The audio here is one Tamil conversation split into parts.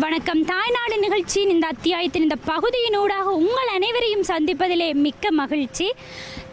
வணக்கம். தாய்நாடு நிகழ்ச்சியின் இந்த அத்தியாயத்தின் இந்த பகுதியினூடாக உங்கள் அனைவரையும் சந்திப்பதிலே மிக்க மகிழ்ச்சி.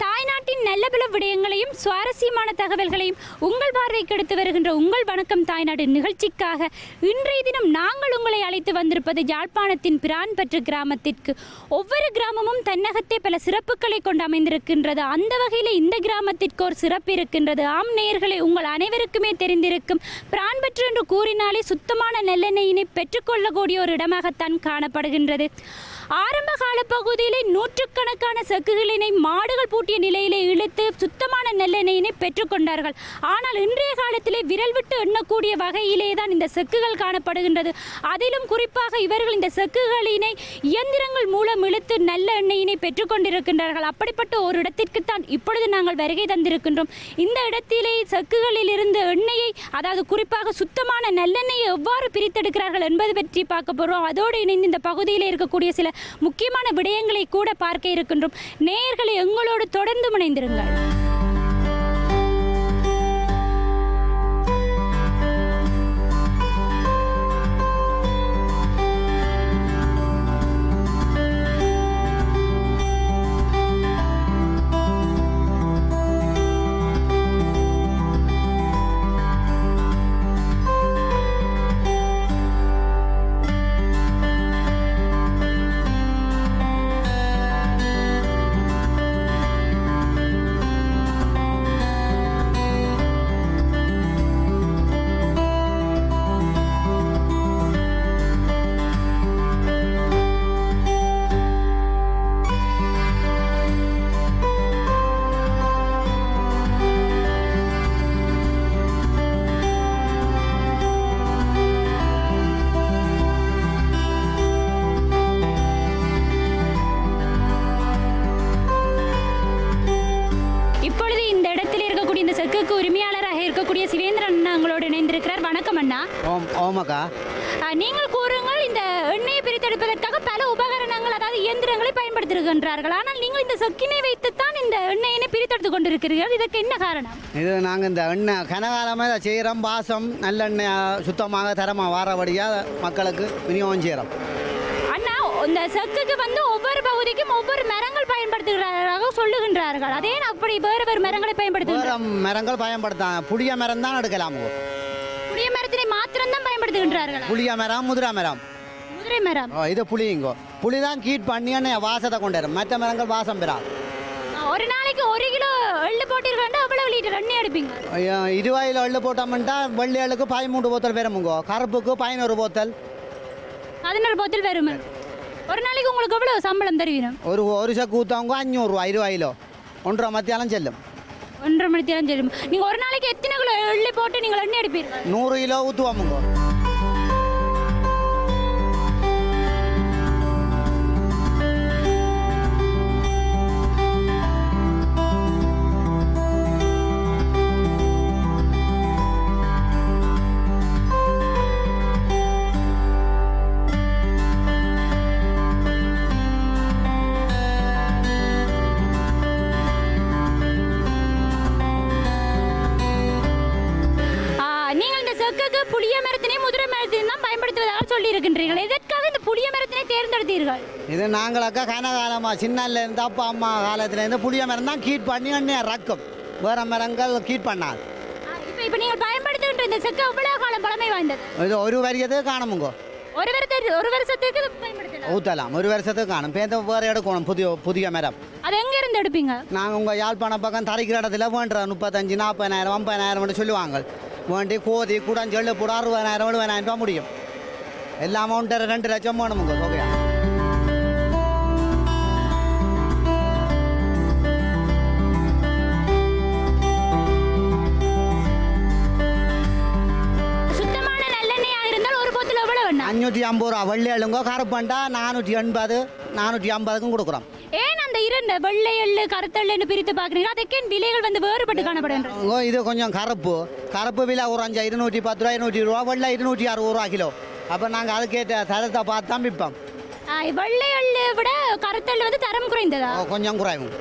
தாய்நாட்டின் நல்ல பல விடயங்களையும் சுவாரஸ்யமான தகவல்களையும் உங்கள் பார்வைக்கு எடுத்து வருகின்ற உங்கள் வணக்கம் தாய்நாடு நிகழ்ச்சிக்காக இன்றைய தினம் நாங்கள் உங்களை அழைத்து வந்திருப்பது யாழ்ப்பாணத்தின் பிரான்பற்று கிராமத்திற்கு. ஒவ்வொரு கிராமமும் தன்னகத்தே பல சிறப்புகளை கொண்டு அமைந்திருக்கின்றது. அந்த வகையில் இந்த கிராமத்திற்கு ஒரு சிறப்பு இருக்கின்றது. ஆம் நேயர்களே, உங்கள் அனைவருக்குமே தெரிந்திருக்கும். பிரான்பற்று என்று கூறினாலே சுத்தமான நல்லெண்ணெயினை பெற்றுக்கொள்ளக்கூடிய ஒரு இடமாகத்தான் காணப்படுகின்றது. ஆரம்ப கால பகுதியிலே நூற்றுக்கணக்கான சக்குகளினை மாடுகள் பூட்டிய நிலையிலே இழுத்து சுத்தமான நல்லெண்ணெயினை பெற்றுக்கொண்டார்கள். ஆனால் இன்றைய காலத்திலே விரல் விட்டு எண்ணக்கூடிய வகையிலே தான் இந்த செக்குகள் காணப்படுகின்றது. அதிலும் குறிப்பாக இவர்கள் இந்த செக்குகளினை இயந்திரங்கள் மூலம் இழுத்து நல்ல எண்ணெயினை பெற்றுக்கொண்டிருக்கின்றார்கள். அப்படிப்பட்ட ஒரு இடத்திற்குத்தான் இப்பொழுது நாங்கள் வருகை தந்திருக்கின்றோம். இந்த இடத்திலே செக்குகளில் இருந்து எண்ணெயை, அதாவது குறிப்பாக சுத்தமான நல்லெண்ணெயை எவ்வாறு பிரித்தெடுக்கிறார்கள் என்பது பற்றி பார்க்க போகிறோம். அதோடு இணைந்து இந்த பகுதியில் இருக்கக்கூடிய சில முக்கியமான விடயங்களை கூட பார்க்க இருக்கின்றோம். நேயர்களை எங்களோடு தொடர்ந்து இணைந்திருங்கள். உரிமையாளராக இருக்கக்கூடிய சிவேந்திரன் அண்ணா எங்களோடு இணைந்திருக்கிறார். வணக்கம் அண்ணா. ஓமக்கா, நீங்கள் கூறுங்கள், இந்த எண்ணெயை பிரித்தெடுப்பதற்காக பல உபகரணங்கள், அதாவது இயந்திரங்களை பயன்படுத்திருக்கின்றார்கள். ஆனால் நீங்கள் இந்த சொக்கினை வைத்துத்தான் இந்த எண்ணெயினை பிரித்தெடுத்து கொண்டிருக்கிறீர்கள். இதற்கு என்ன காரணம்? இது நாங்கள் இந்த எண்ணெய் கனகாலமாக செய்கிறோம். வாசம் நல்லெண்ணெய் சுத்தமாக தரமாக வாரபடியாக மக்களுக்கு விநியோகம் செய்கிறோம். அண்ணா, இந்த செக்குக்கு ஒவ்வொரு பகுதிக்கும் ஒவ்வொரு மரங்கள் பயன்படுத்துகிறார்கள் சொல்லுகின்றார்கள். அதே அப்படி வேறு வேறு மரங்களை பயன்படுத்துகிறார்கள். மரங்கள் பயன்படுத்தாங்க. புளிய மரம் தான் எடுக்கலாம். புளிய மரத்தினை மாத்திரம் தான் பயன்படுத்துகின்றார்கள். புளிய மரம், முதிரை மரம். முதிரை மரம் இது புளியுங்கோ. புளி தான் கீட் பண்ணி வாசத்தை கொண்டு வரும். மற்ற மரங்கள் வாசம் பெறா. ஒரு நாளைக்கு 1 கிலோ எள்ளு போட்டிருக்கா எவ்வளவு லிட்டர் எண்ணெய் எடுப்பீங்க? 20 கிலோ எள்ளு போட்டோம்னா வெள்ளி எள்ளுக்கு 13 போத்தல் வருமுங்கோ. கருப்புக்கு 11 போத்தல். 11 போத்தல் வரும். ஒரு நாளைக்கு உங்களுக்கு எவ்வளவு சம்பளம் தருவீங்க? ஒரு சக்கு ஊற்றவங்க 500 ரூபா. 20 கிலோ 1.5 மத்தியாலம் செல்லும். 1.5 மணித்தியாலம் செல்லும். நீங்க ஒரு நாளைக்கு எத்தனை கிலோ எள்ளு போட்டு நீங்கள் எண்ணெய் எடுப்பீங்க? 100 கிலோ ஊற்றுவாமுங்கோ. புளிய மரத்தினை முதிரை மரத்தினை தான் பயன்படுத்துவதாக சொல்லி இருக்கின்றீர்கள். எதற்காக இந்த புளிய மரத்தினை தேர்ந்தெடுத்தீர்கள்? இது நாங்களாக்கா கனகாலமா சின்னல இருந்து அப்பா அம்மா காலத்துல இருந்து புளிய மரம் தான் கீட் பண்ணி எண்ணெய் ரக்கம். வேற மரங்கள் கீட் பண்ணாது. இப்போ நீங்கள் பயன்படுத்துகின்ற இந்த செக்கு எவ்வளவு காலம் பழமை வாய்ந்தது? இது ஒரு வருஷத்துக்கு காணுமுங்கோ. ஒரு வருஷத்துக்கு பயன்படுத்தலாம், ஊற்றலாம். ஒரு வருஷத்துக்கு காணும். பேருந்து வேறு எடுக்கணும் புதிய மரம். அது எங்க இருந்து எடுப்பீங்க? நாங்கள் உங்கள் யாழ்ப்பாணம் பக்கம் தரைக்கிற இடத்துல வேண்டுற 35,000 40,000 50,000 சொல்லுவாங்க. வேண்டி கோதி குடஞ்செல்லு போட 60,000 70,000 ரூபா முடியும். எல்லா அமௌண்ட்டு 2 லட்சம் வேணுமுங்க தொகையா. சுத்தமான நல்லெண்ணெயாக இருந்தால் ஒரு போத்தில் எவ்வளவு வேணும்? 550 ரூபா வெள்ளை எள்ளுங்க, கருப்பண்டா 480 450க்கும் கொடுக்குறோம். ஏன் அந்த இரண்டு வெள்ளை எள்ளு கருத்தெள்ளுன்னு பிரித்து பார்க்குறீங்க? அதுக்கு விலைகள் வந்து வேறுபட்டு காணப்படுகின்றன. இது கொஞ்சம் கருப்பு விலை ஒரு 210 ரூபா 200 ரூபா, வெள்ளை 260 ரூபா கிலோ. அப்போ நாங்கள் அதுக்கேற்ற தரத்தை பார்த்து தான் விற்போம். வெள்ளை எள்ளு விட கருத்தெள்ளு வந்து தரம் குறைந்ததா? கொஞ்சம் குறைவும்,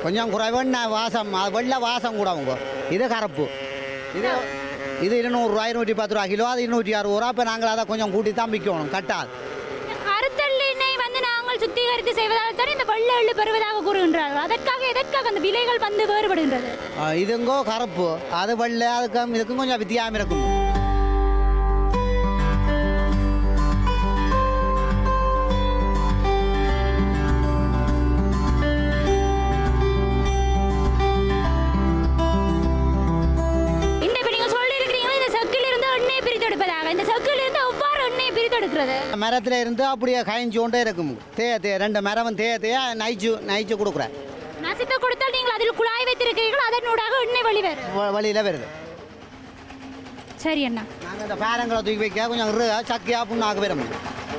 கொஞ்சம் குறைவுன்னு வாசம், வெள்ளை வாசம் கூடவுங்க. இது கருப்பு, இது 200 ரூபா 210 ரூபா கிலோ, அது 260 ரூபா. இப்போ நாங்கள் அதை கொஞ்சம் கூட்டி தான் விற்கணும், கட்டாது. கருத்தெள்ளினை வந்து நாங்கள் சுத்திகரித்து செய்வதால் தான் இந்த வெள்ளை எள்ளு பெறுவதாக கூறுகின்றார்கள். எதற்காக அந்த விலைகள் வந்து வேறுபடுகின்றது? இதுங்கோ கருப்பு, அது வெள்ளை, அதுக்கும் இதுக்கும் கொஞ்சம் வித்தியாசம் இருக்கும். மரத்தில் இருந்து அப்படியே காய்ஞ்சி கொண்டே இருக்கும். தேய 2 மரம் தேய நைச்சு கொடுக்குறேன். நசித்து கொடுத்தால் நீங்கள் அதில் குழாய் வைத்திருக்கிறீர்கள், அதனூடாக எண்ணெய் வழியில் வருது. சரி அண்ணா, நாங்கள் இந்த பேரங்களை தூக்கி வைக்க கொஞ்சம் சக்கையா புண்ணாக்க வரும்.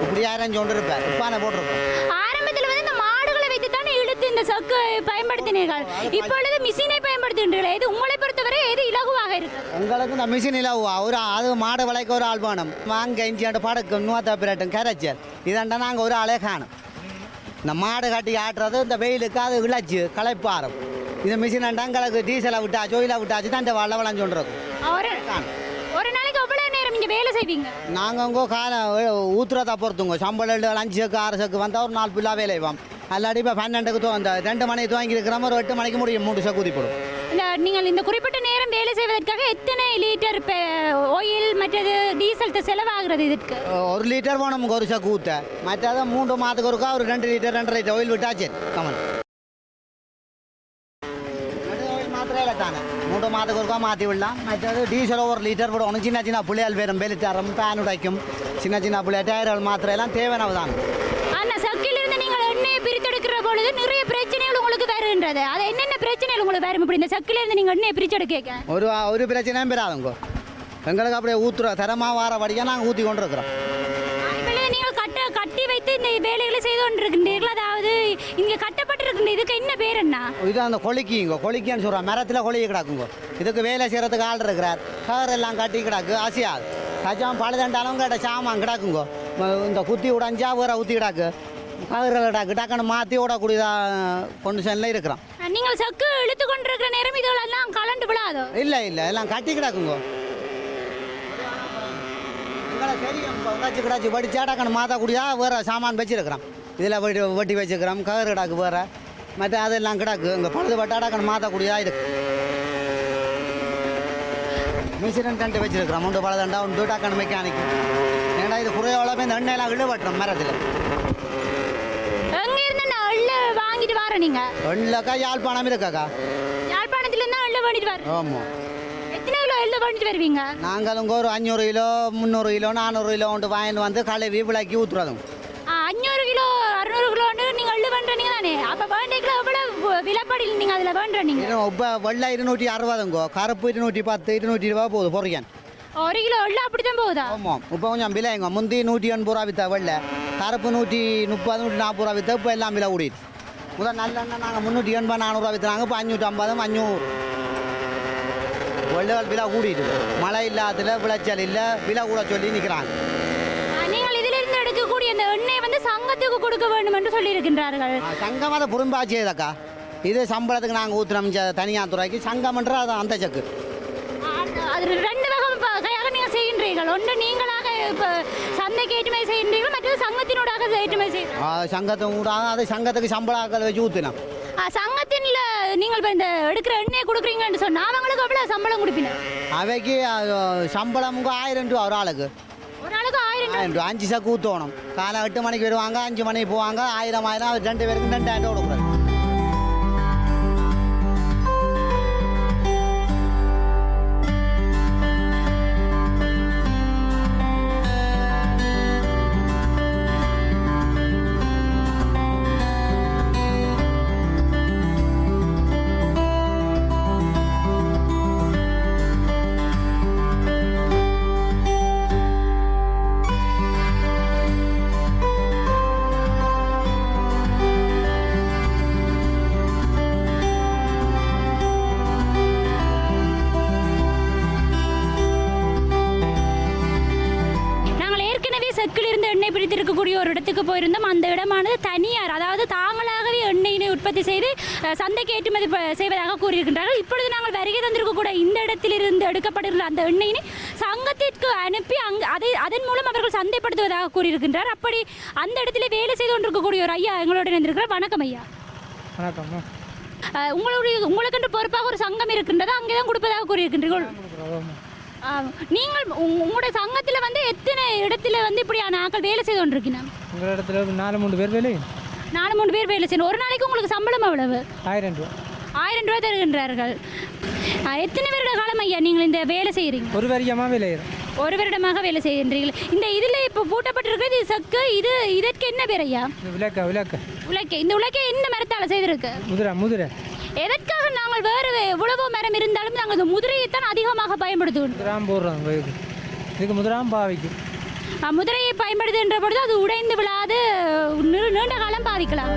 இப்படி அரைஞ்சு கொண்டு இருப்பேன். உப்பானை போட்டிருப்பேன். ஆரம்பத்தில் வந்து இந்த மாடுகளை வைத்து தானே இழுத்து இந்த சக்கு பயன்படுத்தினீர்கள். இப்பொழுது மிஷினை பயன்படுத்துகின்றீர்கள். இது உங்களை பொறுத்தவரை எது இலகுவாக இருக்கு? உங்களுக்கு இந்த மிஷின் இலகுவா. அது மாடு வளைக்க ஒரு ஆள் வேணும். வாங்க இஞ்சியாண்டு படக்கும் 150 கரைச்சல் இதாண்டா நாங்கள் ஒரு ஆளே காணும். இந்த மாடு கட்டி ஆட்டுறது இந்த வெயிலுக்கு அது இழைச்சி களைப்பாரும். இந்த மிஷின் எங்களுக்கு டீசலை விட்டாச்சு ஒயிலை விட்டாச்சு தான் இந்த வள வளைஞ்சோன்றது. ஒரு நாளைக்கு எவ்வளவு நேரம் இங்கே வேலை செய்வீங்க? நாங்கள் உங்க ஊத்துறதா பொறுத்துங்க. சம்பளம் 5 சக்கு 6 சக்கு வந்தால் ஒரு 4 பிள்ளை வேலை செய்வோம். அல்லாடி இப்போ 12க்கு அந்த 2 மணிக்கு துவங்கி இருக்கிறோம். ஒரு 8 மணிக்கு முடியும் 3 சக்கு ஊதிப்படும். நீங்கள் இந்த குறிப்பிட்ட நேரம் வேலை செய்வதற்காக எத்தனை லிட்டர் ஆயில் மற்றது டீசல் செலவாகிறது? இதுக்கு 1 லிட்டர் வேணும் ஒரு சக்கு ஊற்ற. மற்றது 3 மாதத்துக்கு ஒருக்கா ஒரு 2 லிட்டர் 2.5 லிட்டர் ஆயில் விட்டாச்சு. கமல் மாத்திரையில் தானே 3 மாதத்துக்கு ஒருக்கா மாற்றி விடலாம். மற்றது டீசல் 1 லிட்டர் விடணும். சின்ன பிள்ளைகள் வேறும் வெளித்தரம் பேன் உடைக்கும். சின்ன பிள்ளை டயர்கள் மாத்திரையெல்லாம் தேவையானது தான். ஆனால் சக்கிலிருந்து நீங்கள் எண்ணெயை பிரித்தெடுக்கிற பொழுது நிறைய பிரச்சனைகள் உங்களுக்கு வருகின்றது. அது என்னென்ன பிரச்சனைகள் உங்களுக்கு வரும்? இப்படி இந்த சக்கிலிருந்து நீங்கள் எண்ணெயை பிரித்தெடுக்க ஒரு பிரச்சனையும் பெறாதுங்க. எங்களுக்கு அப்படியே ஊற்றுற தரமாக வார வழியாக நாங்கள் ஊற்றி கொண்டு இருக்கிறோம். நீங்கள் கட்டி வைத்து இந்த வேலைகளை செய்து கொண்டிருக்கின்றீர்கள். அதாவது இங்கே கட்டப்பட்டிருக்கின்ற இதுக்கு என்ன பேர் என்ன? இது அந்த கொலிக்கின்னு சொல்கிறோம். மரத்தில் கொலிக்கி கிடக்குங்க. இதுக்கு வேலை செய்கிறதுக்கு ஆள் இருக்கிறார். கவர் எல்லாம் கட்டி கிடக்கு அசியாது. கஜம் பழுதண்டாலும் கேட்ட சாமான் கிடக்குங்க. இந்த குத்தி உடஞ்சா வேற ஊற்றி கிடக்கு. கவர்கள் கிடக்கு டக்குன்னு மாற்றி விடக்கூடிய கொண்டுஷனில் இருக்கிறோம். நீங்கள் சக்கு இழுத்து கொண்டிருக்கிற நேரம் இதெல்லாம் கலண்டு விடாதோ? இல்லை எல்லாம் கட்டி கிடக்குங்க. கிடாச்சி வடிச்சா டக்குன்னு மாற்றக்கூடியா வேறு சாமான் வச்சுருக்கிறோம். இதில் வெட்டி வச்சுக்கிறோம். கவர் கிடாக்கு வேறு மற்ற அதெல்லாம் கிடாக்கு. இங்கே பழுது பட்டா டக்குன்னு மாற்றக்கூடியதாக இருக்கு. மிஷின் 2 வச்சுருக்கிறோம். 1 பழுதண்டா 1 டக்குன்னு மெக்கானிக். ஏன்னா இது குறையோளமே இந்த எண்ணெயெல்லாம் இழுவட்டுறோம் மரத்தில். எங்கேருந்து நான் எள்ளு வாங்கிட்டு வரேன்? நீங்கள் எள்ளக்கா யாழ்ப்பாணம் இருக்காக்கா? யாழ்ப்பாணத்துலேருந்து தான் எள்ளு வாங்கிட்டு வரேன். ஆமாம். எத்தனை கிலோ எள்ளு வாங்கிட்டு வருவீங்க? நாங்கள் உங்க ஒரு 500 கிலோ 300 கிலோ 400 கிலோ ஒன்று வாங்கிட்டு வந்து கழுவி விளக்கி ஊற்றுறதும். 500 கிலோ 600 கிலோன்னு நீங்கள் எள்ளு பண்ணுறீங்க தானே? அப்போ வேண்டிய கிலோ எவ்வளோ விலைப்படியில் நீங்கள் அதில் வேண்டுறீங்க? இப்போ வெள்ளை 260, கருப்பு 210 220 போகுது பொறியன். 1 கிலோ எள்ளு அப்படி தான் போகுதா? ஆமாம். இப்போ கொஞ்சம் விலைங்க. முந்தி 180 ரூபா விற்றா வெள்ளை, கருப்பு 130 140 ரூபா விற்றா. இப்போ எல்லாம் விலை கூடிடுது. முதல் நல்லெண்ணெய் நாங்கள் 380 400 ரூபா விற்றுறாங்க. இப்போ 550 500. வெள்ளைகள் விலை கூடிடுது. மழை இல்லாததில் விளைச்சல் இல்லை, விலை கூட சொல்லி நிற்கிறாங்க. நீங்கள் இதிலிருந்து எடுக்கக்கூடிய அந்த எண்ணெய் வந்து சங்கத்துக்கு கொடுக்க வேண்டும் என்று சொல்லியிருக்கின்றார்கள். சங்கம் அதை புறம்பாச்சேதாக்கா. இது சம்பளத்துக்கு நாங்கள் ஊற்றுறோம் தனியார் துறைக்கு. சங்கம்ன்ற அது அந்த செக்கு. அது 2 வகையாக நீங்கள் செய்கின்றீர்கள். ஒன்று நீங்களாக இப்போ சந்தைக்கு ஏற்றுமதி செய்கின்றீர்கள், மற்றது சங்கத்தினூடாக ஏற்றுமதி செய்கிறீர்கள். சங்கத்தினூடாக அது சங்கத்துக்கு சம்பளம் வச்சு ஊற்றினோம். சங்கத்தின் நீங்கள் இப்போ இந்த எடுக்கிற எண்ணெயை கொடுக்குறீங்கன்னு சொன்னால் அவங்களுக்கு எவ்வளோ சம்பளம் கொடுப்பீங்க? அவைக்கு சம்பளம் 1000 ரூபா ஒரு ஆளுக்கு. ஒரு நாளுக்கு 1000 ரூபா. 5 சக்கு ஊற்றணும். காலை 8 மணிக்கு வருவாங்க, 5 மணிக்கு போவாங்க. 1000 2 பேருக்கு 2000 கொடுக்குறாங்க. செக்கிலிருந்து எண்ணெய் பிரித்திருக்கக்கூடிய ஒரு இடத்துக்கு போயிருந்தோம். அந்த இடமானது தனியார், அதாவது தாங்களாகவே எண்ணெயினை உற்பத்தி செய்து சந்தைக்கு ஏற்றுமதி செய்வதாக கூறியிருக்கின்றார்கள். இப்பொழுது நாங்கள் வருகை தந்திருக்கக்கூடிய இந்த இடத்திலிருந்து எடுக்கப்பட்டுள்ள அந்த எண்ணெயினை சங்கத்திற்கு அனுப்பி அதன் மூலம் அவர்கள் சந்தைப்படுத்துவதாக கூறியிருக்கின்றார். அப்படி அந்த இடத்துல வேலை செய்து கொண்டிருக்கக்கூடிய ஒரு ஐயா எங்களோட இருந்திருக்கிறார். வணக்கம் ஐயா. வணக்கம். உங்களுக்கென்று பொறுப்பாக ஒரு சங்கம் இருக்கின்றது, அங்கே தான் கொடுப்பதாக கூறியிருக்கின்றீர்கள். நீங்கள் உங்களுடைய சங்கத்தில் வந்து எத்தனை இடத்துல வந்து இப்படியான ஆட்கள் வேலை செய்து கொண்டிருக்கீங்க? உங்கள் இடத்துல 4-3 பேர் வேலை. 4-3 பேர் வேலை செய்யணும். ஒரு நாளைக்கு உங்களுக்கு சம்பளம் எவ்வளவு? 1000 ரூபா. 1000 ரூபா தருகின்றார்கள். எத்தனை வருட காலம் ஐயா நீங்கள் இந்த வேலை செய்கிறீங்க? ஒரு வருடமாக வேலை செய்கிறோம். ஒரு வருடமாக வேலை செய்கின்றீர்கள். இந்த இதில் இப்போ பூட்டப்பட்டிருக்கிறது சக்கு, இதற்கு என்ன பேர் ஐயா? உலக்கை. இந்த உலக்கை என்ன மரத்தால் செய்திருக்கு? முதிரை. எதற்காக நாங்கள் வேறு எவ்வளவோ மரம் இருந்தாலும் நாங்கள் இந்த முதிரையைத்தான் அதிகமாக பயன்படுத்துவோம். முதிராம் போடுறோம். இதுக்கு முதிராம் பாவிக்கும். முதிரையை பயன்படுத்துகின்ற பொழுது அது உடைந்து விழாது நீண்ட காலம் பாதிக்கலாம்.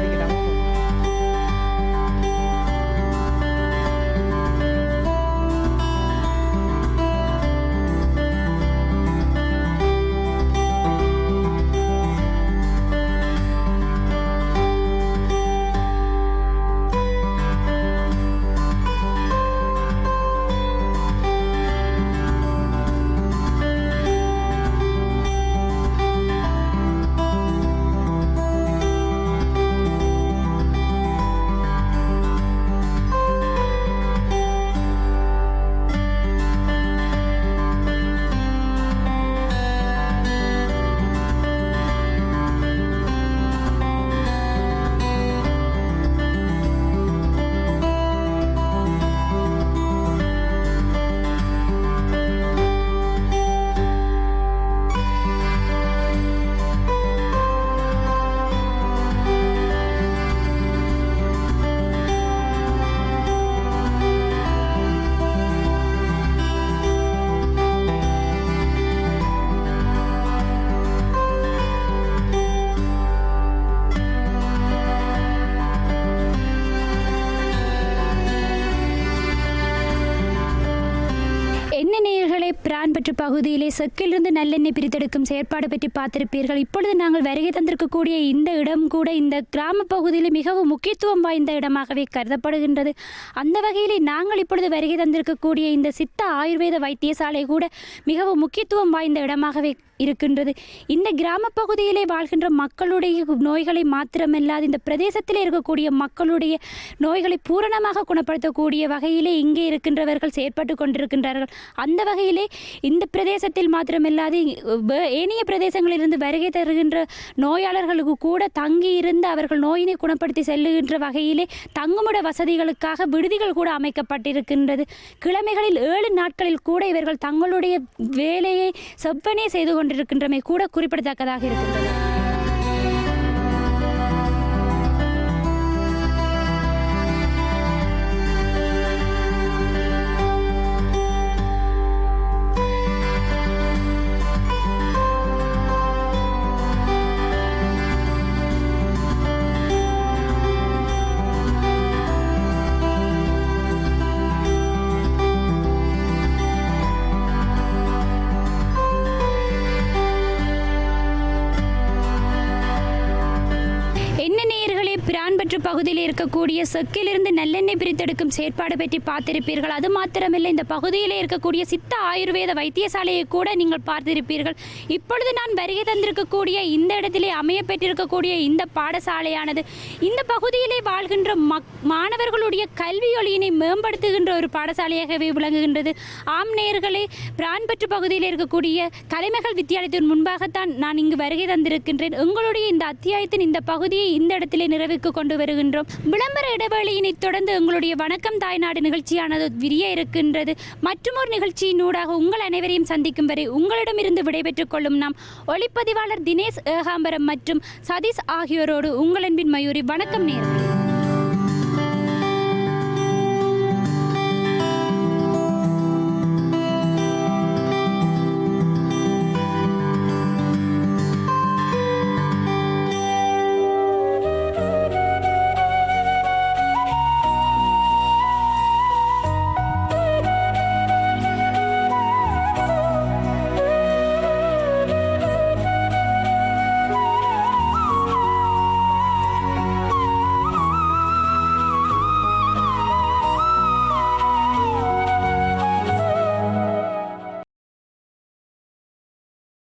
பிரான்பற்று பகுதியிலே செக்கிலிருந்து நல்லெண்ணெய் பிரித்தெடுக்கும் செயற்பாடு பற்றி பார்த்திருப்பீர்கள். இப்பொழுது நாங்கள் வருகை தந்திருக்கக்கூடிய இந்த இடம் கூட இந்த கிராம பகுதியில் மிகவும் முக்கியத்துவம் வாய்ந்த இடமாகவே கருதப்படுகின்றது. அந்த வகையிலே நாங்கள் இப்பொழுது வருகை தந்திருக்கக்கூடிய இந்த சித்த ஆயுர்வேத வைத்தியசாலை கூட மிகவும் முக்கியத்துவம் வாய்ந்த இடமாகவே இருக்கின்றது. இந்த கிராம பகுதியிலே வாழ்கின்ற மக்களுடைய நோய்களை மாத்திரமல்லாது இந்த பிரதேசத்தில் இருக்கக்கூடிய மக்களுடைய நோய்களை பூரணமாக குணப்படுத்தக்கூடிய வகையிலே இங்கே இருக்கின்றவர்கள் செயற்பட்டு கொண்டிருக்கின்றார்கள். அந்த வகையிலே இந்த பிரதேசத்தில் மாத்திரமல்லாது ஏனைய பிரதேசங்களிலிருந்து வருகை தருகின்ற நோயாளர்களுக்கு கூட தங்கி இருந்து அவர்கள் நோயினை குணப்படுத்தி செல்லுகின்ற வகையிலே தங்குமிட வசதிகளுக்காக விடுதிகள் கூட அமைக்கப்பட்டிருக்கின்றது. கிழமைகளில் 7 நாட்களில் கூட இவர்கள் தங்களுடைய வேலையை செவ்வனே செய்து கொண்டிருக்கின்றமை கூட குறிப்பிடத்தக்கதாக இருக்கின்றது. பிரான்பற்று பகுதியில் இருக்கக்கூடிய செக்கிலிருந்து நல்லெண்ணெய் பிரித்தெடுக்கும் செயற்பாடு பற்றி பார்த்திருப்பீர்கள். அது மாத்திரமில்லை, இந்த பகுதியில் இருக்கக்கூடிய சித்த ஆயுர்வேத வைத்தியசாலையை கூட நீங்கள் பார்த்திருப்பீர்கள். இப்பொழுது நான் வருகை தந்திருக்கக்கூடிய இந்த இடத்திலே அமைய பெற்றிருக்கக்கூடிய இந்த பாடசாலையானது இந்த பகுதியிலே வாழ்கின்ற மாணவர்களுடைய கல்வியொலியினை மேம்படுத்துகின்ற ஒரு பாடசாலையாகவே விளங்குகின்றது. ஆம் நேயர்களே, பிரான்பற்று பகுதியில் இருக்கக்கூடிய கலைமகள் வித்தியாலயத்தின் முன்பாகத்தான் நான் இங்கு வருகை தந்திருக்கின்றேன். எங்களுடைய இந்த அத்தியாயத்தின் இந்த பகுதியை இந்த இடத்திலே நிறைவு கொண்டு வருகின்றோம். விளம்பர இடைவெளியினை தொடர்ந்து எங்களுடைய வணக்கம் தாய்நாடு நிகழ்ச்சியானது விரிய இருக்கின்றது. மற்றொரு நிகழ்ச்சியினூடாக உங்கள் அனைவரையும் சந்திக்கும் வரை உங்களிடமிருந்து விடைபெற்றுக் கொள்ளும் நாம் ஒளிப்பதிவாளர் தினேஷ் ஏகாம்பரம் மற்றும் சதீஷ் ஆகியோரோடு உங்கள் அன்பின் மயூரி. வணக்கம் நேயர்களே.